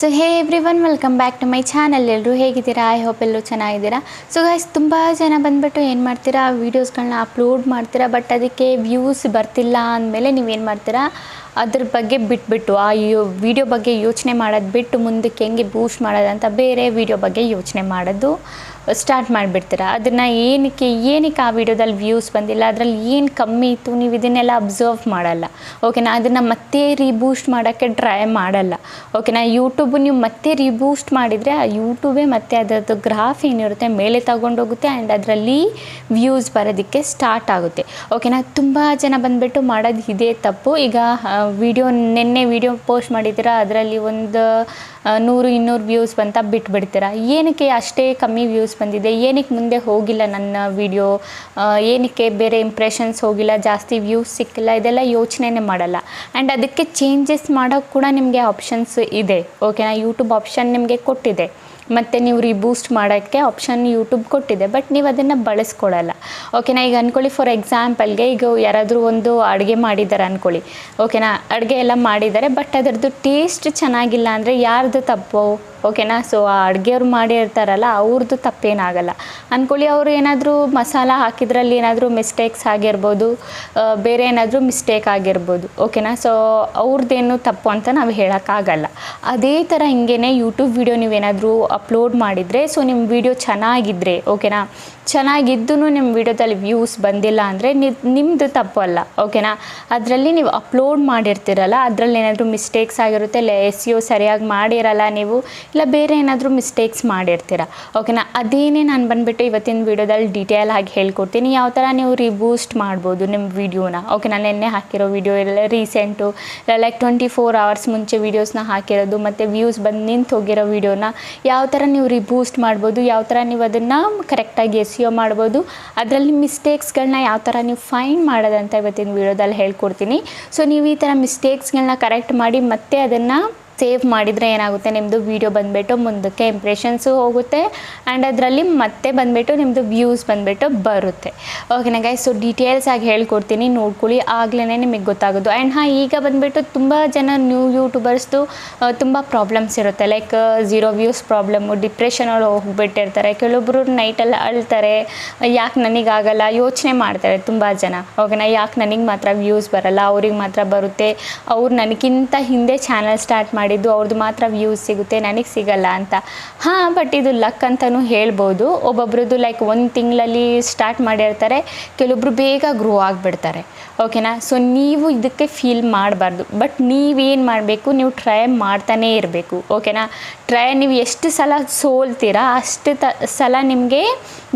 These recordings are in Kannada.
So hey everyone welcome back to my channel. ಎಲ್ಲರೂ ಹೇಗಿದ್ದೀರಾ? ಐ ಹೋಪ್ ಎಲ್ಲರೂ ಚೆನ್ನಾಗಿದ್ದೀರಾ. ಸೊ ಗೈಸ್, ತುಂಬ ಜನ ಬಂದುಬಿಟ್ಟು ಏನು ಮಾಡ್ತೀರಾ, ವೀಡಿಯೋಸ್ಗಳನ್ನ ಅಪ್ಲೋಡ್ ಮಾಡ್ತೀರಾ, ಬಟ್ ಅದಕ್ಕೆ ವ್ಯೂಸ್ ಬರ್ತಿಲ್ಲ ಅಂದಮೇಲೆ ನೀವೇನು ಮಾಡ್ತೀರಾ, ಅದ್ರ ಬಗ್ಗೆ ಬಿಟ್ಬಿಟ್ಟು ಆ ವಿಡಿಯೋ ಬಗ್ಗೆ ಯೋಚನೆ ಮಾಡೋದು ಬಿಟ್ಟು ಮುಂದಕ್ಕೆ ಹೆಂಗೆ ಬೂಸ್ಟ್ ಮಾಡೋದಂತ ಬೇರೆ ವಿಡಿಯೋ ಬಗ್ಗೆ ಯೋಚನೆ ಮಾಡೋದು ಸ್ಟಾರ್ಟ್ ಮಾಡಿಬಿಡ್ತೀರಾ. ಅದನ್ನು ಏನಕ್ಕೆ ಆ ವಿಡಿಯೋದಲ್ಲಿ ವ್ಯೂಸ್ ಬಂದಿಲ್ಲ, ಅದರಲ್ಲಿ ಏನು ಕಮ್ಮಿ ಇತ್ತು, ನೀವು ಇದನ್ನೆಲ್ಲ ಅಬ್ಸರ್ವ್ ಮಾಡಲ್ಲ. ಓಕೆನಾ, ಅದನ್ನು ಮತ್ತೆ ರೀಬೂಸ್ಟ್ ಮಾಡೋಕ್ಕೆ ಟ್ರೈ ಮಾಡಲ್ಲ. ಓಕೆನಾ, ಯೂಟ್ಯೂಬ್ ನೀವು ಮತ್ತೆ ರೀಬೂಸ್ಟ್ ಮಾಡಿದರೆ ಆ ಯೂಟ್ಯೂಬೇ ಮತ್ತೆ ಅದರದ್ದು ಗ್ರಾಫ್ ಏನಿರುತ್ತೆ ಮೇಲೆ ತಗೊಂಡೋಗುತ್ತೆ ಆ್ಯಂಡ್ ಅದರಲ್ಲಿ ವ್ಯೂಸ್ ಬರೋದಕ್ಕೆ ಸ್ಟಾರ್ಟ್ ಆಗುತ್ತೆ. ಓಕೆನಾ, ತುಂಬ ಜನ ಬಂದುಬಿಟ್ಟು ಮಾಡೋದು ಇದೇ ತಪ್ಪು. ಈಗ ನಿನ್ನೆ ವಿಡಿಯೋ ಪೋಸ್ಟ್ ಮಾಡಿದ್ದೀರಾ, ಅದರಲ್ಲಿ ಒಂದು 100-200 ವ್ಯೂಸ್ ಬಂತ ಬಿಟ್ಬಿಡ್ತೀರಾ. ಏನಕ್ಕೆ ಅಷ್ಟೇ ಕಮ್ಮಿ ವ್ಯೂಸ್ ಬಂದಿದೆ, ಏನಕ್ಕೆ ಮುಂದೆ ಹೋಗಿಲ್ಲ ನನ್ನ ವಿಡಿಯೋ, ಏನಕ್ಕೆ ಬೇರೆ ಇಂಪ್ರೆಷನ್ಸ್ ಹೋಗಿಲ್ಲ, ಜಾಸ್ತಿ ವ್ಯೂಸ್ ಸಿಕ್ಕಿಲ್ಲ, ಇದೆಲ್ಲ ಯೋಚನೆನೇ ಮಾಡಲ್ಲ. ಆ್ಯಂಡ್ ಅದಕ್ಕೆ ಚೇಂಜಸ್ ಮಾಡೋಕ್ಕೆ ಕೂಡ ನಿಮಗೆ ಆಪ್ಷನ್ಸ್ ಇದೆ. ಓಕೆನಾ, ಯೂಟ್ಯೂಬ್ ಆಪ್ಷನ್ ನಿಮಗೆ ಕೊಟ್ಟಿದೆ, ಮತ್ತು ನೀವು ರೀಬೂಸ್ಟ್ ಮಾಡೋಕ್ಕೆ ಆಪ್ಷನ್ ಯೂಟ್ಯೂಬ್ ಕೊಟ್ಟಿದೆ, ಬಟ್ ನೀವು ಅದನ್ನು ಬಳಸ್ಕೊಳ್ಳಲ್ಲ. ಓಕೆನಾ, ಈಗ ಅಂದ್ಕೊಳ್ಳಿ, ಫಾರ್ ಎಕ್ಸಾಂಪಲ್ಗೆ ಈಗ ಯಾರಾದರೂ ಒಂದು ಅಡುಗೆ ಮಾಡಿದ್ದಾರೆ ಅಂದ್ಕೊಳ್ಳಿ. ಓಕೆನಾ, ಅಡುಗೆ ಎಲ್ಲ ಮಾಡಿದ್ದಾರೆ, ಬಟ್ ಅದರದ್ದು ಟೇಸ್ಟ್ ಚೆನ್ನಾಗಿಲ್ಲ ಅಂದರೆ ಯಾರ್ದು ತಪ್ಪು? ಓಕೆನಾ, ಸೊ ಆ ಅಡುಗೆಯವ್ರು ಮಾಡಿರ್ತಾರಲ್ಲ ಅವ್ರದ್ದು ತಪ್ಪೇನಾಗಲ್ಲ ಅಂದ್ಕೊಳ್ಳಿ. ಅವರು ಏನಾದರೂ ಮಸಾಲ ಹಾಕಿದ್ರಲ್ಲಿ ಏನಾದರೂ ಮಿಸ್ಟೇಕ್ಸ್ ಆಗಿರ್ಬೋದು, ಬೇರೆ ಏನಾದರೂ ಮಿಸ್ಟೇಕ್ ಆಗಿರ್ಬೋದು. ಓಕೆನಾ, ಸೊ ಅವ್ರದ್ದೇನು ತಪ್ಪು ಅಂತ ನಾವು ಹೇಳೋಕ್ಕಾಗಲ್ಲ. ಅದೇ ಥರ ಹಿಂಗೇ ಯೂಟ್ಯೂಬ್ ವಿಡಿಯೋ ನೀವೇನಾದರೂ ಅಪ್ಲೋಡ್ ಮಾಡಿದರೆ, ಸೊ ನಿಮ್ಮ ವಿಡಿಯೋ ಚೆನ್ನಾಗಿದ್ದರೆ, ಓಕೆನಾ, ಚೆನ್ನಾಗಿದ್ದೂ ನಿಮ್ಮ ವಿಡಿಯೋದಲ್ಲಿ ವ್ಯೂಸ್ ಬಂದಿಲ್ಲ ಅಂದರೆ ನಿಮ್ಮದು ತಪ್ಪು ಅಲ್ಲ. ಓಕೆನಾ, ಅದರಲ್ಲಿ ನೀವು ಅಪ್ಲೋಡ್ ಮಾಡಿರ್ತೀರಲ್ಲ, ಅದರಲ್ಲಿ ಏನಾದರೂ ಮಿಸ್ಟೇಕ್ಸ್ ಆಗಿರುತ್ತೆ, ಇಲ್ಲ SEO ಸರಿಯಾಗಿ ಮಾಡಿರಲ್ಲ ನೀವು, ಇಲ್ಲ ಬೇರೆ ಏನಾದರೂ ಮಿಸ್ಟೇಕ್ಸ್ ಮಾಡಿರ್ತೀರ. ಓಕೆನಾ, ಅದೇನೇ ನಾನು ಬಂದುಬಿಟ್ಟು ಇವತ್ತಿನ ವೀಡಿಯೋದಲ್ಲಿ ಡೀಟೇಲ್ ಆಗಿ ಹೇಳ್ಕೊಡ್ತೀನಿ, ಯಾವ ಥರ ನೀವು ರೀಬೂಸ್ಟ್ ಮಾಡ್ಬೋದು ನಿಮ್ಮ ವೀಡಿಯೋನ. ಓಕೆನಾ, ನೆನ್ನೆ ಹಾಕಿರೋ ವೀಡಿಯೋ ಎಲ್ಲ ರೀಸೆಂಟು, ಲೈಕ್ 24 hours ಮುಂಚೆ ವೀಡಿಯೋಸ್ನ ಹಾಕಿರೋದು, ಮತ್ತು ವ್ಯೂಸ್ ಬಂದು ನಿಂತು ಹೋಗಿರೋ ವೀಡಿಯೋನ ಯಾವ ಥರ ನೀವು ರೀಬೂಸ್ಟ್ ಮಾಡ್ಬೋದು, ಯಾವ ಥರ ನೀವು ಅದನ್ನು ಕರೆಕ್ಟಾಗಿ SEO ಮಾಡ್ಬೋದು, ಅದರಲ್ಲಿ ಮಿಸ್ಟೇಕ್ಸ್ಗಳನ್ನ ಯಾವ ಥರ ನೀವು ಫೈಂಡ್ ಮಾಡೋದಂತ ಇವತ್ತಿನ ವೀಡಿಯೋದಲ್ಲಿ ಹೇಳ್ಕೊಡ್ತೀನಿ. ಸೊ ನೀವು ಈ ಥರ ಮಿಸ್ಟೇಕ್ಸ್ಗಳನ್ನ ಕರೆಕ್ಟ್ ಮಾಡಿ ಮತ್ತೆ ಅದನ್ನು ಸೇವ್ ಮಾಡಿದರೆ ಏನಾಗುತ್ತೆ, ನಿಮ್ಮದು ವೀಡಿಯೋ ಬಂದುಬಿಟ್ಟು ಮುಂದಕ್ಕೆ ಇಂಪ್ರೆಷನ್ಸು ಹೋಗುತ್ತೆ ಆ್ಯಂಡ್ ಅದರಲ್ಲಿ ಮತ್ತೆ ಬಂದುಬಿಟ್ಟು ನಿಮ್ಮದು ವ್ಯೂಸ್ ಬಂದುಬಿಟ್ಟು ಬರುತ್ತೆ. ಓಕೆನಾ ಗೈಸ್, ಸೊ ಡೀಟೇಲ್ಸ್ ಆಗಿ ಹೇಳ್ಕೊಡ್ತೀನಿ, ನೋಡ್ಕೊಳ್ಳಿ, ಆಗಲೇ ನಿಮಗೆ ಗೊತ್ತಾಗೋದು. ಆ್ಯಂಡ್ ಈಗ ಬಂದುಬಿಟ್ಟು ತುಂಬ ಜನ ನ್ಯೂ ಯೂಟ್ಯೂಬರ್ಸ್ದು ತುಂಬ ಪ್ರಾಬ್ಲಮ್ಸ್ ಇರುತ್ತೆ, ಲೈಕ್ 0 ವ್ಯೂಸ್ ಪ್ರಾಬ್ಲಮ್ಮು, ಡಿಪ್ರೆಷನಲ್ಲಿ ಹೋಗಿಬಿಟ್ಟಿರ್ತಾರೆ. ಕೆಲವೊಬ್ಬರು ನೈಟಲ್ಲಿ ಅಳ್ತಾರೆ, ಯಾಕೆ ನನಗಾಗಲ್ಲ ಯೋಚನೆ ಮಾಡ್ತಾರೆ ತುಂಬ ಜನ. ಓಕೆನಾ, ಯಾಕೆ ನನಗೆ ಮಾತ್ರ ವ್ಯೂಸ್ ಬರಲ್ಲ, ಅವ್ರಿಗೆ ಮಾತ್ರ ಬರುತ್ತೆ, ಅವ್ರು ನನಗಿಂತ ಹಿಂದೆ ಚಾನಲ್ ಸ್ಟಾರ್ಟ್ ಮಾಡಿ ಅವ್ರದ್ದು ಮಾತ್ರ ವ್ಯೂಸ್ ಸಿಗುತ್ತೆ, ನನಗೆ ಸಿಗಲ್ಲ ಅಂತ. ಬಟ್ ಇದು ಲಕ್ ಅಂತಲೂ ಹೇಳ್ಬೋದು. ಒಬ್ಬೊಬ್ರದ್ದು ಲೈಕ್ 1 ತಿಂಗಳಲ್ಲಿ ಸ್ಟಾರ್ಟ್ ಮಾಡಿರ್ತಾರೆ, ಕೆಲವೊಬ್ರು ಬೇಗ ಗ್ರೋ ಆಗಿಬಿಡ್ತಾರೆ. ಓಕೆನಾ, ಸೊ ನೀವು ಇದಕ್ಕೆ ಫೀಲ್ ಮಾಡಬಾರ್ದು, ಬಟ್ ನೀವೇನು ಮಾಡಬೇಕು, ನೀವು ಟ್ರೈ ಮಾಡ್ತಾನೇ ಇರಬೇಕು. ಓಕೆನಾ, ನೀವು ಎಷ್ಟು ಸಲ ಸೋಲ್ತೀರಾ ಅಷ್ಟು ಸಲ ನಿಮಗೆ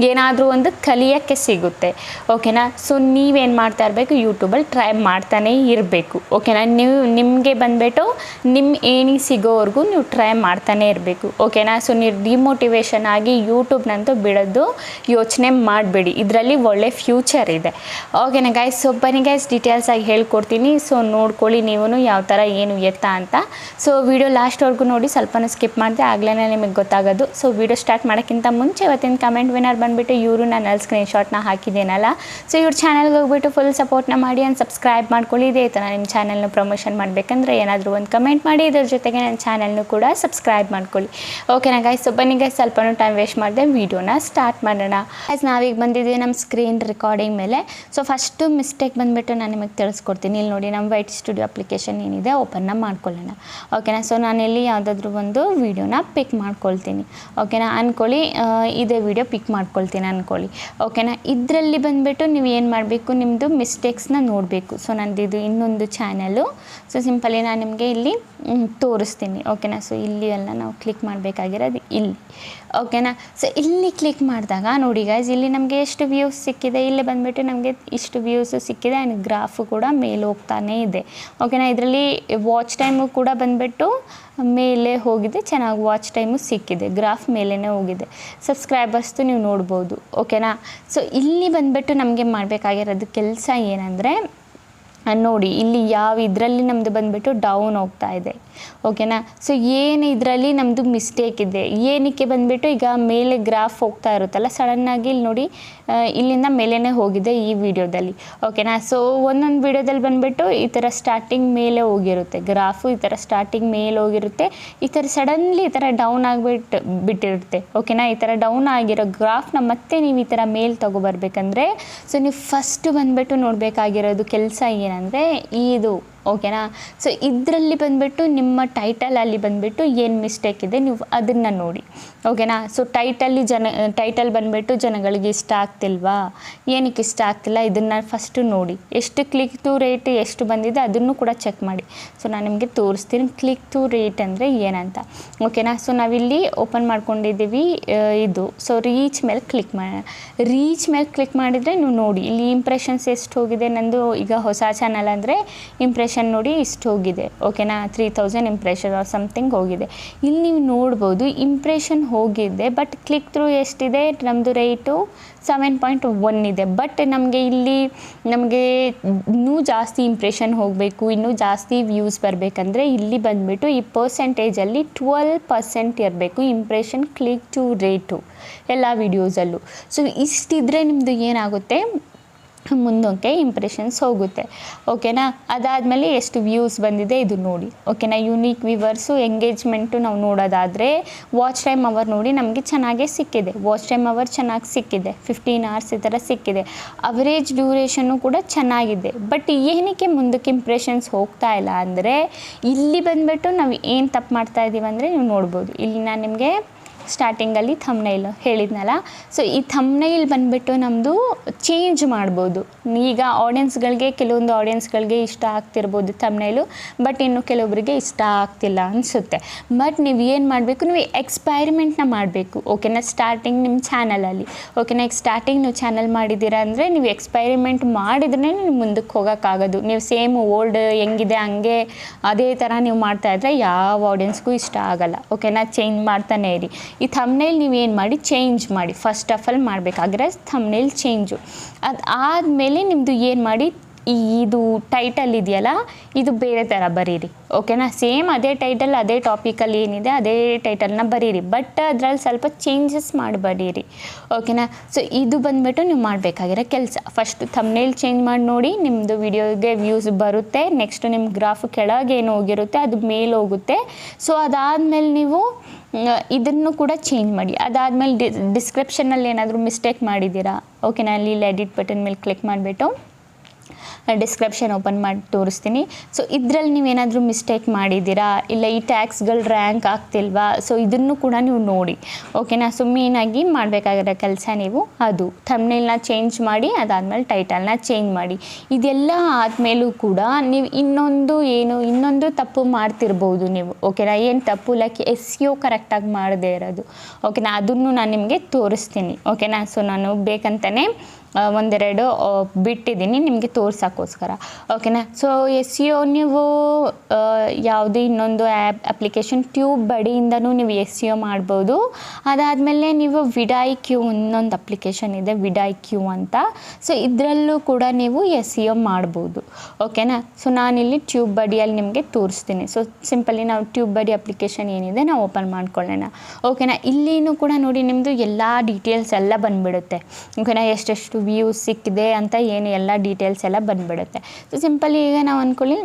ಏನಾದರೂ ಒಂದು ಕಲಿಯೋಕ್ಕೆ ಸಿಗುತ್ತೆ. ಓಕೆನಾ, ಸೊ ನೀವೇನು ಮಾಡ್ತಾ ಇರಬೇಕು, ಯೂಟ್ಯೂಬಲ್ಲಿ ಟ್ರೈ ಮಾಡ್ತಾನೇ ಇರಬೇಕು. ಓಕೆನಾ, ನಿಮಗೆ ಬಂದುಬಿಟ್ಟು ನಿಮ್ಮ ಏನಿಗೆ ಸಿಗೋವರೆಗೂ ನೀವು ಟ್ರೈ ಮಾಡ್ತಾನೇ ಇರಬೇಕು. ಓಕೆನಾ, ಸೊ ನೀವು ಡಿಮೋಟಿವೇಶನ್ ಆಗಿ ಯೂಟ್ಯೂಬ್ನಂತೂ ಬಿಡೋದು ಯೋಚನೆ ಮಾಡಬೇಡಿ, ಇದರಲ್ಲಿ ಒಳ್ಳೆ ಫ್ಯೂಚರ್ ಇದೆ. ಓಕೆನಾ ಗೈಸ್, ಸೊ ಬನ್ನಿ ಗೈಸ್, ಡೀಟೇಲ್ಸ್ ಆಗಿ ಹೇಳ್ಕೊಡ್ತೀನಿ. ಸೊ ನೋಡ್ಕೊಳ್ಳಿ ನೀವು ಯಾವ ಥರ ಏನು ಎತ್ತ ಅಂತ. ಸೊ ವಿಡಿಯೋ ಲಾಸ್ಟ್ವರೆಗೂ ನೋಡಿ, ಸ್ವಲ್ಪನೂ ಸ್ಕಿಪ್ ಮಾಡಿದೆ, ಆಗಲೇ ನಿಮಗೆ ಗೊತ್ತಾಗೋದು. ಸೊ ವಿಡಿಯೋ ಸ್ಟಾರ್ಟ್ ಮಾಡೋಕ್ಕಿಂತ ಮುಂಚೆ ಇವತ್ತಿನ ಕಮೆಂಟ್ ವಿನ್ನರ್ ಬಂದುಬಿಟ್ಟು ಇವರು, ನಾನು ಅಲ್ಲಿ ಸ್ಕ್ರೀನ್ಶಾಟ್ನ ಹಾಕಿದ್ದೇನಲ್ಲ, ಸೊ ಇವ್ರ ಚಾನಲ್ಗೆ ಹೋಗ್ಬಿಟ್ಟು ಫುಲ್ ಸಪೋರ್ಟ್ನ ಮಾಡಿ ಆ್ಯಂಡ್ ಸಬ್ಸ್ಕ್ರೈಬ್ ಮಾಡ್ಕೊಳ್ಳಿ. ಇದೇ ಥರ ನಿಮ್ಮ ಚಾನಲ್ನ ಪ್ರಮೋಷನ್ ಮಾಡಬೇಕಂದ್ರೆ ಏನಾದರೂ ಒಂದು ಕಮೆಂಟ್ ಮಾಡಿ, ಇದ್ರ ಜೊತೆಗೆ ನನ್ನ ಚಾನಲ್ನು ಕೂಡ ಸಬ್ಸ್ಕ್ರೈಬ್ ಮಾಡ್ಕೊಳ್ಳಿ. ಓಕೆನಾ ಗೈಸ್, ಸೊ ಬನ್ನಿ ಗೈಸ್, ಸ್ವಲ್ಪನೂ ಟೈಮ್ ವೇಸ್ಟ್ ಮಾಡಿದೆ, ವೀಡಿಯೋನ ಸ್ಟಾರ್ಟ್ ಮಾಡೋಣ. ಗೈಸ್, ನಾವೀಗ ಬಂದಿದ್ದೀವಿ ನಮ್ಮ ಸ್ಕ್ರೀನ್ ರೆಕಾರ್ಡಿಂಗ್ ಮೇಲೆ. ಸೊ ಫಸ್ಟು ಮಿಸ್ಟೇಕ್ ಬಂದುಬಿಟ್ಟು ನಾನು ನಿಮಗೆ ತಿಳಿಸ್ಕೊಡ್ತೀನಿ. ಇಲ್ಲಿ ನೋಡಿ, ನಮ್ಮ ವೈಟ್ ಸ್ಟುಡಿಯೋ ಅಪ್ಲಿಕೇಶನ್ ಏನಿದೆ ಓಪನ್ನ ಮಾಡ್ಕೊಳ್ಳೋಣ. ಓಕೆನಾ, ಸೊ ನಾನಿಲ್ಲಿ ಯಾವುದಾದ್ರೂ ಒಂದು ವೀಡಿಯೋನ ಪಿಕ್ ಮಾಡ್ಕೊಳ್ತೀನಿ. ಓಕೆನಾ, ಅಂದ್ಕೊಳ್ಳಿ ಇದೇ ವಿಡಿಯೋ ಪಿಕ್ ಮಾಡ್ಕೊಳ್ತೀನಿ ಅಂದ್ಕೊಳ್ಳಿ. ಓಕೆನಾ, ಇದರಲ್ಲಿ ಬಂದುಬಿಟ್ಟು ನೀವು ಏನು ಮಾಡಬೇಕು, ನಿಮ್ಮದು ಮಿಸ್ಟೇಕ್ಸ್ನ ನೋಡಬೇಕು. ಸೊ ನಂದಿದು ಇನ್ನೊಂದು ಚಾನಲು, ಸೊ ಸಿಂಪಲಿ ನಾನು ನಿಮಗೆ ಇಲ್ಲಿ ತೋರಿಸ್ತೀನಿ. ಓಕೆನಾ, ಸೊ ಇಲ್ಲಿ ಎಲ್ಲ ನಾವು ಕ್ಲಿಕ್ ಮಾಡಬೇಕಾಗಿರೋದು ಇಲ್ಲಿ. ಓಕೆನಾ, ಸೊ ಇಲ್ಲಿ ಕ್ಲಿಕ್ ಮಾಡಿದಾಗ ನೋಡಿ ಗೈಸ್, ಇಲ್ಲಿ ನಮಗೆ ಎಷ್ಟು ವ್ಯೂಸ್ ಸಿಕ್ಕಿದೆ, ಇಲ್ಲಿ ಬಂದುಬಿಟ್ಟು ನಮಗೆ ಇಷ್ಟು ವ್ಯೂಸು ಸಿಕ್ಕಿದೆ ಆ್ಯಂಡ್ ಗ್ರಾಫು ಕೂಡ ಮೇಲೆ ಹೋಗ್ತಾನೇ ಇದೆ. ಓಕೆನಾ, ಇದರಲ್ಲಿ ವಾಚ್ ಟೈಮು ಕೂಡ ಬಂದುಬಿಟ್ಟು ಮೇಲೆ ಹೋಗಿದೆ, ಚೆನ್ನಾಗಿ ವಾಚ್ ಟೈಮು ಸಿಕ್ಕಿದೆ, ಗ್ರಾಫ್ ಮೇಲೇ ಹೋಗಿದೆ. ಸಬ್ಸ್ಕ್ರೈಬರ್ಸ್ದು ನೀವು ನೋಡ್ಬೋದು. ಓಕೆನಾ, ಸೊ ಇಲ್ಲಿ ಬಂದುಬಿಟ್ಟು ನಮಗೆ ಮಾಡಬೇಕಾಗಿರೋದು ಕೆಲಸ ಏನಂದರೆ, ನೋಡಿ ಇಲ್ಲಿ ಇದರಲ್ಲಿ ನಮ್ಮದು ಬಂದುಬಿಟ್ಟು ಡೌನ್ ಹೋಗ್ತಾ ಇದೆ. ಓಕೆನಾ, ಸೊ ಏನು ಇದರಲ್ಲಿ ನಮ್ಮದು ಮಿಸ್ಟೇಕ್ ಇದೆ, ಏನಕ್ಕೆ ಬಂದುಬಿಟ್ಟು ಈಗ ಮೇಲೆ ಗ್ರಾಫ್ ಹೋಗ್ತಾ ಇರುತ್ತಲ್ಲ, ಸಡನ್ನಾಗಿ ಇಲ್ಲಿ ನೋಡಿ ಇಲ್ಲಿಂದ ಮೇಲೇ ಹೋಗಿದೆ ಈ ವಿಡಿಯೋದಲ್ಲಿ, ಓಕೆನಾ. ಸೊ ಒಂದೊಂದು ವಿಡಿಯೋದಲ್ಲಿ ಬಂದುಬಿಟ್ಟು ಈ ಥರ ಸ್ಟಾರ್ಟಿಂಗ್ ಮೇಲೆ ಹೋಗಿರುತ್ತೆ ಗ್ರಾಫು, ಈ ಥರ ಸ್ಟಾರ್ಟಿಂಗ್ ಮೇಲೆ ಹೋಗಿರುತ್ತೆ, ಈ ಥರ ಸಡನ್ಲಿ ಈ ಥರ ಡೌನ್ ಬಿಟ್ಟಿರುತ್ತೆ, ಓಕೆನಾ. ಈ ಥರ ಡೌನ್ ಆಗಿರೋ ಗ್ರಾಫ್ನ ಮತ್ತೆ ನೀವು ಈ ಥರ ಮೇಲೆ ತೊಗೊಬರ್ಬೇಕಂದ್ರೆ ಸೊ ನೀವು ಫಸ್ಟ್ ಬಂದುಬಿಟ್ಟು ನೋಡಬೇಕಾಗಿರೋದು ಕೆಲಸ ಏನಂದರೆ ಇದು, ಓಕೆನಾ. ಸೊ ಇದರಲ್ಲಿ ಬಂದುಬಿಟ್ಟು ನಿಮ್ಮ ಟೈಟಲಲ್ಲಿ ಬಂದುಬಿಟ್ಟು ಏನು ಮಿಸ್ಟೇಕ್ ಇದೆ ನೀವು ಅದನ್ನು ನೋಡಿ, ಓಕೆನಾ. ಸೊ ಟೈಟಲ್ ಬಂದುಬಿಟ್ಟು ಜನಗಳಿಗೆ ಇಷ್ಟ ಆಗ್ತಿಲ್ವಾ, ಏನಕ್ಕೆ ಇಷ್ಟ ಆಗ್ತಿಲ್ಲ ಇದನ್ನು ಫಸ್ಟು ನೋಡಿ. ಎಷ್ಟು ಕ್ಲಿಕ್ ಟು ರೇಟ್ ಎಷ್ಟು ಬಂದಿದೆ ಅದನ್ನು ಕೂಡ ಚೆಕ್ ಮಾಡಿ. ಸೊ ನಾನು ನಿಮಗೆ ತೋರಿಸ್ತೀನಿ ಕ್ಲಿಕ್ ಟು ರೇಟ್ ಅಂದರೆ ಏನಂತ, ಓಕೆನಾ. ಸೊ ನಾವಿಲ್ಲಿ ಓಪನ್ ಮಾಡ್ಕೊಂಡಿದ್ದೀವಿ ಇದು. ಸೊ ರೀಚ್ ಮೇಲೆ ಕ್ಲಿಕ್ ಮಾಡೋಣ. ರೀಚ್ ಮೇಲೆ ಕ್ಲಿಕ್ ಮಾಡಿದರೆ ನೀವು ನೋಡಿ ಇಲ್ಲಿ ಇಂಪ್ರೆಷನ್ಸ್ ಎಷ್ಟು ಹೋಗಿದೆ. ನಂದು ಈಗ ಹೊಸ ಚಾನಲ್ ಅಂದರೆ ಇಂಪ್ರೆಷನ್ ನೋಡಿ ಇಷ್ಟು ಹೋಗಿದೆ, ಓಕೆನಾ. 3000 ಇಂಪ್ರೆಷನ್ ಆರ್ ಸಮಥಿಂಗ್ ಹೋಗಿದೆ. ಇಲ್ಲಿ ನೀವು ನೋಡ್ಬೋದು ಇಂಪ್ರೆಷನ್ ಹೋಗಿದೆ, ಬಟ್ ಕ್ಲಿಕ್ ಥ್ರೂ ಎಷ್ಟಿದೆ ನಮ್ಮದು ರೇಟು 7.1 ಇದೆ. ಬಟ್ ನಮಗೆ ಇನ್ನೂ ಜಾಸ್ತಿ ಇಂಪ್ರೆಷನ್ ಹೋಗಬೇಕು, ಇನ್ನೂ ಜಾಸ್ತಿ ವ್ಯೂಸ್ ಬರಬೇಕಂದ್ರೆ ಇಲ್ಲಿ ಬಂದುಬಿಟ್ಟು ಈ ಪರ್ಸೆಂಟೇಜಲ್ಲಿ 12% ಇರಬೇಕು ಇಂಪ್ರೆಷನ್ ಕ್ಲಿಕ್ ಟು ರೇಟು ಎಲ್ಲ ವೀಡಿಯೋಸಲ್ಲೂ. ಸೊ ಇಷ್ಟಿದ್ರೆ ನಿಮ್ಮದು ಏನಾಗುತ್ತೆ ಮುಂದಕ್ಕೆ ಇಂಪ್ರೆಷನ್ಸ್ ಹೋಗುತ್ತೆ, ಓಕೆನಾ. ಅದಾದಮೇಲೆ ಎಷ್ಟು ವ್ಯೂಸ್ ಬಂದಿದೆ ಇದು ನೋಡಿ, ಓಕೆನಾ. ಯೂನಿಕ್ ವ್ಯೂವರ್ಸು ಎಂಗೇಜ್ಮೆಂಟು ನಾವು ನೋಡೋದಾದರೆ ವಾಚ್ ಟೈಮ್ ಅವರ್ ನೋಡಿ ನಮಗೆ ಚೆನ್ನಾಗೇ ಸಿಕ್ಕಿದೆ, ವಾಚ್ ಟೈಮ್ ಅವರ್ ಚೆನ್ನಾಗಿ ಸಿಕ್ಕಿದೆ, 15 hours ಈ ಥರ ಸಿಕ್ಕಿದೆ. ಅವರೇಜ್ ಡ್ಯೂರೇಷನ್ನು ಕೂಡ ಚೆನ್ನಾಗಿದೆ. ಬಟ್ ಏನಕ್ಕೆ ಮುಂದಕ್ಕೆ ಇಂಪ್ರೆಷನ್ಸ್ ಹೋಗ್ತಾ ಇಲ್ಲ ಅಂದರೆ ಇಲ್ಲಿ ಬಂದುಬಿಟ್ಟು ನಾವು ಏನು ತಪ್ಪು ಮಾಡ್ತಾ ಇದ್ದೀವಿ ಅಂದರೆ ನೀವು ನೋಡ್ಬೋದು. ಇಲ್ಲಿ ನಾನು ನಿಮಗೆ ಸ್ಟಾರ್ಟಿಂಗಲ್ಲಿ ಥಂಬ್ನೈಲ್ ಹೇಳಿದ್ನಲ್ಲ, ಸೊ ಈ ಥಂಬ್ನೈಲ್ ಬಂದುಬಿಟ್ಟು ನಮ್ಮದು ಚೇಂಜ್ ಮಾಡ್ಬೋದು. ಈಗ ಆಡಿಯನ್ಸ್ಗಳಿಗೆ ಕೆಲವೊಂದು ಆಡಿಯನ್ಸ್ಗಳಿಗೆ ಇಷ್ಟ ಆಗ್ತಿರ್ಬೋದು ಥಂಬ್ನೈಲು, ಬಟ್ ಇನ್ನು ಕೆಲವೊಬ್ಬರಿಗೆ ಇಷ್ಟ ಆಗ್ತಿಲ್ಲ ಅನಿಸುತ್ತೆ. ಬಟ್ ನೀವು ಏನು ಮಾಡಬೇಕು, ನೀವು ಎಕ್ಸ್ಪೈರಿಮೆಂಟ್ನ ಮಾಡಬೇಕು, ಓಕೆನಾ. ಸ್ಟಾರ್ಟಿಂಗ್ ನಿಮ್ಮ ಚಾನಲಲ್ಲಿ, ಓಕೆನಾ. ಈಗ ಸ್ಟಾರ್ಟಿಂಗ್ ನೀವು ಚಾನಲ್ ಮಾಡಿದ್ದೀರಾ ಅಂದರೆ ನೀವು ಎಕ್ಸ್ಪೈರಿಮೆಂಟ್ ಮಾಡಿದ್ರೆ ನೀವು ಮುಂದಕ್ಕೆ ಹೋಗೋಕ್ಕಾಗೋದು. ನೀವು ಸೇಮ್ ಓಲ್ಡ್ ಹೆಂಗಿದೆ ಹಂಗೆ ಅದೇ ಥರ ನೀವು ಮಾಡ್ತಾಯಿದ್ರೆ ಯಾವ ಆಡಿಯನ್ಸ್ಗೂ ಇಷ್ಟ ಆಗೋಲ್ಲ, ಓಕೆನಾ. ಚೇಂಜ್ ಮಾಡ್ತಾನೆ ಇರಿ. ಈ ಥಂಬ್ನೈಲ್ ನೀವೇನು ಮಾಡಿ ಚೇಂಜ್ ಮಾಡಿ, ಫಸ್ಟ್ ಆಫ್ ಆಲ್ ಮಾಡಬೇಕಾದ್ರೆ ಥಂಬ್ನೈಲ್ ಚೇಂಜು. ಅದಾದಮೇಲೆ ನಿಮ್ಮದು ಏನು ಮಾಡಿ ಇದು ಟೈಟಲ್ ಇದೆಯಲ್ಲ ಇದು ಬೇರೆ ಥರ ಬರೀರಿ, ಓಕೆನಾ. ಸೇಮ್ ಅದೇ ಟೈಟಲ್ ಅದೇ ಟಾಪಿಕಲ್ಲಿ ಏನಿದೆ ಅದೇ ಟೈಟಲ್ನ ಬರೀರಿ, ಬಟ್ ಅದರಲ್ಲಿ ಸ್ವಲ್ಪ ಚೇಂಜಸ್ ಮಾಡಿ ಬರೀರಿ, ಓಕೆನಾ. ಸೊ ಇದು ಬಂದುಬಿಟ್ಟು ನೀವು ಮಾಡಬೇಕಾಗಿರೋ ಕೆಲಸ. ಫಸ್ಟು ಥಂಬ್ನೈಲ್ ಚೇಂಜ್ ಮಾಡಿ ನೋಡಿ, ನಿಮ್ಮದು ವಿಡಿಯೋಗೆ ವ್ಯೂಸ್ ಬರುತ್ತೆ. ನೆಕ್ಸ್ಟು ನಿಮ್ಮ ಗ್ರಾಫ್ ಕೆಳಗೆ ಏನು ಹೋಗಿರುತ್ತೆ ಅದು ಮೇಲೆ ಹೋಗುತ್ತೆ. ಸೊ ಅದಾದಮೇಲೆ ನೀವು ಇದನ್ನು ಕೂಡ ಚೇಂಜ್ ಮಾಡಿ. ಅದಾದಮೇಲೆ ಡಿಸ್ಕ್ರಿಪ್ಷನಲ್ಲಿ ಏನಾದರೂ ಮಿಸ್ಟೇಕ್ ಮಾಡಿದ್ದೀರಾ, ಓಕೆನಾ. ಅಲ್ಲಿ ಎಡಿಟ್ ಬಟನ್ ಮೇಲೆ ಕ್ಲಿಕ್ ಮಾಡಿಬಿಟ್ಟು ಡಿಸ್ಕ್ರಿಪ್ಷನ್ ಓಪನ್ ಮಾಡಿ ತೋರಿಸ್ತೀನಿ. ಸೊ ಇದರಲ್ಲಿ ನೀವೇನಾದರೂ ಮಿಸ್ಟೇಕ್ ಮಾಡಿದ್ದೀರಾ, ಇಲ್ಲ ಈ ಟ್ಯಾಕ್ಸ್ಗಳು ರ್ಯಾಂಕ್ ಆಗ್ತಿಲ್ವಾ, ಸೊ ಇದನ್ನು ಕೂಡ ನೀವು ನೋಡಿ, ಓಕೆನಾ. ಸೊ ಮೇಯ್ನಾಗಿ ಮಾಡಬೇಕಾಗಿರೋ ಕೆಲಸ ನೀವು ಅದು ಥಂಬ್ನೈಲ್ನ ಚೇಂಜ್ ಮಾಡಿ, ಅದಾದಮೇಲೆ ಟೈಟಲ್ನ ಚೇಂಜ್ ಮಾಡಿ. ಇದೆಲ್ಲ ಆದಮೇಲೂ ಕೂಡ ನೀವು ಇನ್ನೊಂದು ತಪ್ಪು ಮಾಡ್ತಿರ್ಬೋದು ನೀವು, ಓಕೆನಾ. ಏನು ತಪ್ಪು ಲೈಕ್ SEO ಕರೆಕ್ಟಾಗಿ ಮಾಡದೇ ಇರೋದು, ಓಕೆನಾ. ಅದನ್ನು ನಾನು ನಿಮಗೆ ತೋರಿಸ್ತೀನಿ, ಓಕೆನಾ. ಸೊ ನಾನು ಬೇಕಂತಲೇ ಒಂದೆರಡು ಬಿಟ್ಟಿದ್ದೀನಿ ನಿಮಗೆ ತೋರ್ಸೋಕ್ಕೋಸ್ಕರ, ಓಕೆನಾ. ಸೊ SEO ನೀವು ಯಾವುದೇ ಇನ್ನೊಂದು ಅಪ್ಲಿಕೇಶನ್ ಟ್ಯೂಬ್ ಬಡಿಯಿಂದನೂ ನೀವು SEO ಮಾಡ್ಬೋದು. ಅದಾದಮೇಲೆ ನೀವು ವಿಡಾಯ್ಕ್ಯೂ ಇನ್ನೊಂದು ಅಪ್ಲಿಕೇಶನ್ ಇದೆ ವಿಡಾಯ್ಕ್ಯೂ ಅಂತ, ಸೊ ಇದರಲ್ಲೂ ಕೂಡ ನೀವು SEO ಮಾಡ್ಬೋದು, ಓಕೆನಾ. ಸೊ ನಾನಿಲ್ಲಿ ಟ್ಯೂಬ್ ಬಡಿಯಲ್ಲಿ ನಿಮಗೆ ತೋರಿಸ್ತೀನಿ. ಸೊ ಸಿಂಪಲಿ ನಾವು ಟ್ಯೂಬ್ ಬಡಿ ಅಪ್ಲಿಕೇಶನ್ ಏನಿದೆ ನಾವು ಓಪನ್ ಮಾಡ್ಕೊಳ್ಳೋಣ, ಓಕೆನಾ. ಇಲ್ಲಿನೂ ಕೂಡ ನೋಡಿ ನಿಮ್ಮದು ಎಲ್ಲ ಡೀಟೇಲ್ಸ್ ಎಲ್ಲ ಬಂದುಬಿಡುತ್ತೆ, ಓಕೆನಾ. ಎಷ್ಟೆಷ್ಟು ವ್ಯೂಸ್ ಸಿಕ್ಕಿದೆ ಅಂತ ಏನು ಎಲ್ಲ ಡೀಟೇಲ್ಸ್ ಎಲ್ಲ ಬಂದುಬಿಡುತ್ತೆ. ಸೊ ಸಿಂಪಲಿ ಈಗ ನಾವು ಅಂದ್ಕೊಳ್ಳಿ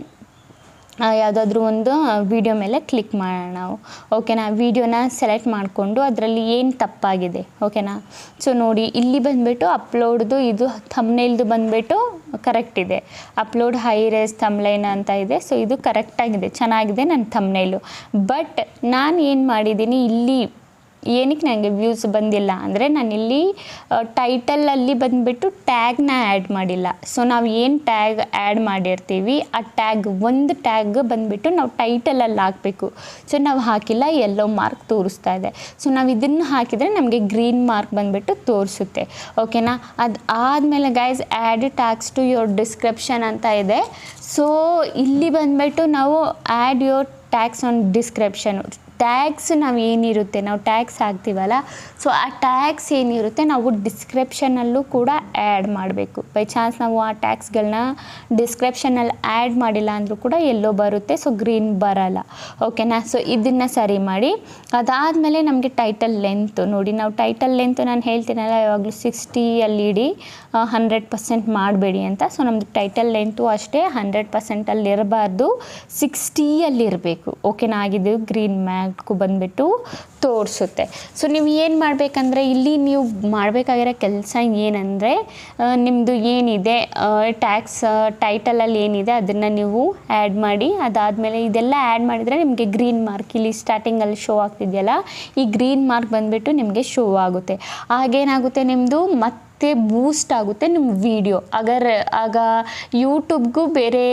ಯಾವುದಾದ್ರೂ ಒಂದು ವೀಡಿಯೋ ಮೇಲೆ ಕ್ಲಿಕ್ ಮಾಡೋಣ ನಾವು, ಓಕೆನಾ. ವೀಡಿಯೋನ ಸೆಲೆಕ್ಟ್ ಮಾಡಿಕೊಂಡು ಅದರಲ್ಲಿ ಏನು ತಪ್ಪಾಗಿದೆ, ಓಕೆನಾ. ಸೊ ನೋಡಿ ಇಲ್ಲಿ ಬಂದುಬಿಟ್ಟು ಅಪ್ಲೋಡ್ದು ಇದು ಥಂಬ್ನೈಲ್ದು ಬಂದುಬಿಟ್ಟು ಕರೆಕ್ಟ್ ಇದೆ, ಅಪ್ಲೋಡ್ ಹೈ ರೇಸ್ ಥಂಬ್ನೈಲ್ ಅಂತ ಇದೆ. ಸೊ ಇದು ಕರೆಕ್ಟಾಗಿದೆ, ಚೆನ್ನಾಗಿದೆ ನನ್ನ ಥಂಬ್ನೈಲು. ಬಟ್ ನಾನು ಏನು ಮಾಡಿದ್ದೀನಿ ಇಲ್ಲಿ ಏನಕ್ಕೆ ನನಗೆ ವ್ಯೂಸ್ ಬಂದಿಲ್ಲ ಅಂದರೆ ನಾನಿಲ್ಲಿ ಟೈಟಲಲ್ಲಿ ಬಂದುಬಿಟ್ಟು ಟ್ಯಾಗ್ನ ಆ್ಯಡ್ ಮಾಡಿಲ್ಲ. ಸೊ ನಾವು ಏನು ಟ್ಯಾಗ್ ಆ್ಯಡ್ ಮಾಡಿರ್ತೀವಿ ಆ ಒಂದು ಟ್ಯಾಗ್ ಬಂದುಬಿಟ್ಟು ನಾವು ಟೈಟಲಲ್ಲಿ ಹಾಕಬೇಕು. ಸೊ ನಾವು ಹಾಕಿಲ್ಲ, ಯೆಲ್ಲೋ ಮಾರ್ಕ್ ತೋರಿಸ್ತಾ ಇದೆ. ಸೊ ನಾವು ಇದನ್ನು ಹಾಕಿದರೆ ನಮಗೆ ಗ್ರೀನ್ ಮಾರ್ಕ್ ಬಂದುಬಿಟ್ಟು ತೋರಿಸುತ್ತೆ, ಓಕೆನಾ. ಅದು ಆದಮೇಲೆ guys add tags to your description ಅಂತ ಇದೆ. ಸೊ ಇಲ್ಲಿ ಬಂದುಬಿಟ್ಟು ನಾವು add your tags on description tags ನಾವು ಏನಿರುತ್ತೆ ನಾವು ಟ್ಯಾಗ್ಸ್ ಹಾಕ್ತೀವಲ್ಲ, ಸೊ ಆ ಟ್ಯಾಗ್ಸ್ ಏನಿರುತ್ತೆ ನಾವು ಡಿಸ್ಕ್ರಿಪ್ಷನಲ್ಲೂ ಕೂಡ ಆ್ಯಡ್ ಮಾಡಬೇಕು. ಬೈ ಚಾನ್ಸ್ ನಾವು ಆ ಟ್ಯಾಗ್ಸ್ಗಳನ್ನ ಡಿಸ್ಕ್ರಿಪ್ಷನಲ್ಲಿ ಆ್ಯಡ್ ಮಾಡಿಲ್ಲ ಅಂದರೂ ಕೂಡ ಎಲ್ಲೋ ಬರುತ್ತೆ, ಸೊ ಗ್ರೀನ್ ಬರಲ್ಲ. ಓಕೆನಾ? ಸೊ ಇದನ್ನು ಸರಿ ಮಾಡಿ. ಅದಾದಮೇಲೆ ನಮಗೆ ಟೈಟಲ್ ಲೆಂತು ನೋಡಿ, ನಾವು ಟೈಟಲ್ ಲೆಂತು ನಾನು ಹೇಳ್ತೀನಲ್ಲ ಯಾವಾಗಲೂ 60 ಇಡಿ, 100% ಮಾಡಬೇಡಿ ಅಂತ. ಸೊ ನಮ್ಮದು ಟೈಟಲ್ ಲೆಂತು ಅಷ್ಟೇ 100% ಇರಬಾರ್ದು, 60 ಇರಬೇಕು. ಓಕೆನಾ? ಆಗಿದ್ದು ಗ್ರೀನ್ ಮ್ಯಾಟ್ಗೂ ಬಂದುಬಿಟ್ಟು ತೋರಿಸುತ್ತೆ. ಸೊ ನೀವು ಏನು ಮಾಡಬೇಕಂದ್ರೆ ಇಲ್ಲಿ ನೀವು ಮಾಡಬೇಕಾಗಿರೋ ಕೆಲಸ ಏನಂದರೆ, ನಿಮ್ಮದು ಏನಿದೆ ಟ್ಯಾಕ್ಸ್ ಟೈಟಲಲ್ಲಿ ಏನಿದೆ ಅದನ್ನು ನೀವು ಆ್ಯಡ್ ಮಾಡಿ. ಅದಾದಮೇಲೆ ಇದೆಲ್ಲ ಆ್ಯಡ್ ಮಾಡಿದರೆ ನಿಮಗೆ ಗ್ರೀನ್ ಮಾರ್ಕ್ ಇಲ್ಲಿ ಸ್ಟಾರ್ಟಿಂಗಲ್ಲಿ ಶೋ ಆಗ್ತಿದೆಯಲ್ಲ, ಈ ಗ್ರೀನ್ ಮಾರ್ಕ್ ಬಂದುಬಿಟ್ಟು ನಿಮಗೆ ಶೋ ಆಗುತ್ತೆ. ಆಗೇನಾಗುತ್ತೆ ನಿಮ್ಮದು ಮತ್ತೆ ಬೂಸ್ಟ್ ಆಗುತ್ತೆ ನಿಮ್ಮ ವಿಡಿಯೋ. ಆಗ ಯೂಟ್ಯೂಬ್ಗೂ ಬೇರೆ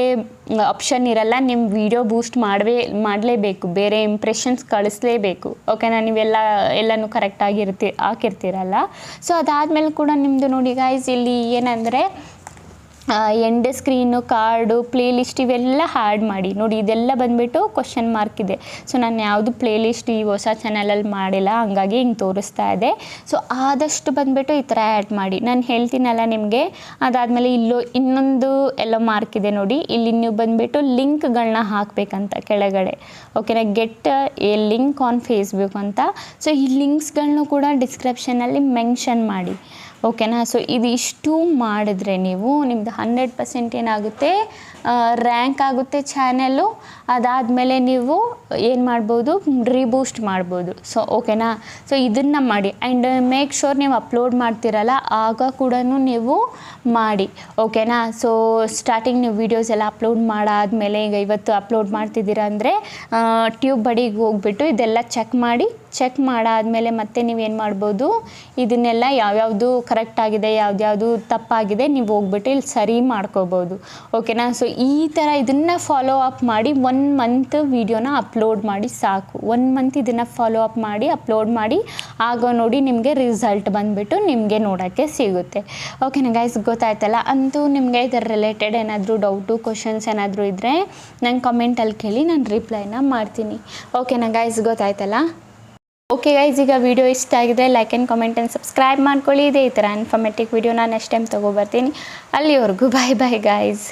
ಆಪ್ಷನ್ ಇರಲ್ಲ, ನಿಮ್ಮ ವಿಡಿಯೋ ಬೂಸ್ಟ್ ಮಾಡಲೇಬೇಕು, ಬೇರೆ ಇಂಪ್ರೆಷನ್ಸ್ ಕಳಿಸ್ಲೇಬೇಕು. ಓಕೆನಾ? ಎಲ್ಲನೂ ಕರೆಕ್ಟಾಗಿ ಹಾಕಿರ್ತೀರಲ್ಲ. ಸೊ ಅದಾದಮೇಲೆ ಕೂಡ ನಿಮ್ಮದು ನೋಡಿ ಗೈಸ್ ಇಲ್ಲಿ ಏನಂದರೆ ಎಂಡ್ ಸ್ಕ್ರೀನು, ಕಾರ್ಡು, ಪ್ಲೇಲಿಸ್ಟ್ ಇವೆಲ್ಲ ಆ್ಯಡ್ ಮಾಡಿ. ನೋಡಿ ಇದೆಲ್ಲ ಬಂದುಬಿಟ್ಟು ಕ್ವಶನ್ ಮಾರ್ಕ್ ಇದೆ. ಸೊ ನಾನು ಯಾವುದು ಪ್ಲೇಲಿಸ್ಟ್ ಈ ಹೊಸ ಚಾನಲಲ್ಲಿ ಮಾಡಿಲ್ಲ, ಹಂಗಾಗಿ ಹಿಂಗೆ ತೋರಿಸ್ತಾ ಇದೆ. ಸೊ ಆದಷ್ಟು ಬಂದುಬಿಟ್ಟು ಈ ಥರ ಆ್ಯಡ್ ಮಾಡಿ. ನಾನು ಹೇಳ್ತೀನಲ್ಲ ನಿಮಗೆ. ಅದಾದಮೇಲೆ ಇನ್ನೊಂದು ಎಲ್ಲೋ ಮಾರ್ಕ್ ಇದೆ ನೋಡಿ, ಇಲ್ಲಿ ನೀವು ಬಂದುಬಿಟ್ಟು ಲಿಂಕ್ಗಳನ್ನ ಹಾಕಬೇಕಂತ ಕೆಳಗಡೆ. ಓಕೆನಾ? Get A link on Facebook ಅಂತ. ಸೊ ಈ ಲಿಂಕ್ಸ್ಗಳನ್ನೂ ಕೂಡ ಡಿಸ್ಕ್ರಿಪ್ಷನಲ್ಲಿ ಮೆನ್ಷನ್ ಮಾಡಿ. ಓಕೆನಾ? ಸೊ ಇದಿಷ್ಟು ಮಾಡಿದ್ರೆ ನೀವು ನಿಮ್ಮದು 100% ಏನಾಗುತ್ತೆ, ರ್ಯಾಂಕ್ ಆಗುತ್ತೆ ಚಾನೆಲ್ಲು. ಅದಾದಮೇಲೆ ನೀವು ಏನು ಮಾಡ್ಬೋದು, ರೀಬೂಸ್ಟ್ ಮಾಡ್ಬೋದು. ಸೊ ಓಕೆನಾ? ಸೊ ಇದನ್ನು ಮಾಡಿ. ಆ್ಯಂಡ್ ಮೇಕ್ ಶೋರ್ ನೀವು ಅಪ್ಲೋಡ್ ಮಾಡ್ತೀರಲ್ಲ ಆಗ ಕೂಡ ನೀವು ಮಾಡಿ. ಓಕೆನಾ? ಸೊ ಸ್ಟಾರ್ಟಿಂಗ್ ನೀವು ವೀಡಿಯೋಸ್ ಎಲ್ಲ ಅಪ್ಲೋಡ್ ಮಾಡಾದಮೇಲೆ ಈಗ ಇವತ್ತು ಅಪ್ಲೋಡ್ ಮಾಡ್ತಿದ್ದೀರಾ ಅಂದರೆ ಟ್ಯೂಬ್ ಬಡಿಗೆ ಹೋಗ್ಬಿಟ್ಟು ಇದೆಲ್ಲ ಚೆಕ್ ಮಾಡಾದಮೇಲೆ ಮತ್ತೆ ನೀವೇನು ಮಾಡ್ಬೋದು, ಇದನ್ನೆಲ್ಲ ಯಾವ್ಯಾವುದು ಕರೆಕ್ಟ್ ಆಗಿದೆ, ಯಾವ್ದು ತಪ್ಪಾಗಿದೆ ನೀವು ಹೋಗ್ಬಿಟ್ಟು ಇಲ್ಲಿ ಸರಿ ಮಾಡ್ಕೋಬೋದು. ಓಕೆನಾ? ಸೊ ಈ ಥರ ಇದನ್ನು ಫಾಲೋ ಅಪ್ ಮಾಡಿ 1 ಮಂತ್ ವೀಡಿಯೋನ ಅಪ್ಲೋಡ್ ಮಾಡಿ ಸಾಕು. 1 ಮಂತ್ ಇದನ್ನು ಫಾಲೋ ಅಪ್ ಮಾಡಿ ಅಪ್ಲೋಡ್ ಮಾಡಿ, ಆಗ ನೋಡಿ ನಿಮಗೆ ರಿಸಲ್ಟ್ ಬಂದುಬಿಟ್ಟು ನಿಮಗೆ ನೋಡೋಕ್ಕೆ ಸಿಗುತ್ತೆ. ಓಕೆನಾ ಗೈಸ್? ಗೊತ್ತಾಯ್ತಲ್ಲ? ಅಂತೂ ನಿಮಗೆ ಇದರ ರಿಲೇಟೆಡ್ ಏನಾದರೂ ಡೌಟು, ಕ್ವಶನ್ಸ್ ಏನಾದರೂ ಇದ್ದರೆ ನಂಗೆ ಕಮೆಂಟಲ್ಲಿ ಕೇಳಿ, ನಾನು ರಿಪ್ಲೈನ ಮಾಡ್ತೀನಿ. ಓಕೆನಾ ಗೈಸ್? ಗೊತ್ತಾಯ್ತಲ್ಲ? ಓಕೆ ಗೈಸ್, ಈಗ ವಿಡಿಯೋ ಇಷ್ಟ ಆಗಿದೆ like and comment and subscribe ಮಾಡ್ಕೊಳ್ಳಿ. ಇದೇ ಈ ಥರ ಇನ್ಫಾರ್ಮೇಟಿವ್ ವಿಡಿಯೋ ನಾನು ನೆಕ್ಸ್ಟ್ ಟೈಮ್ ತೊಗೊಬರ್ತೀನಿ. ಅಲ್ಲಿವರೆಗೂ ಬಾಯ್ ಬಾಯ್ ಗೈಸ್.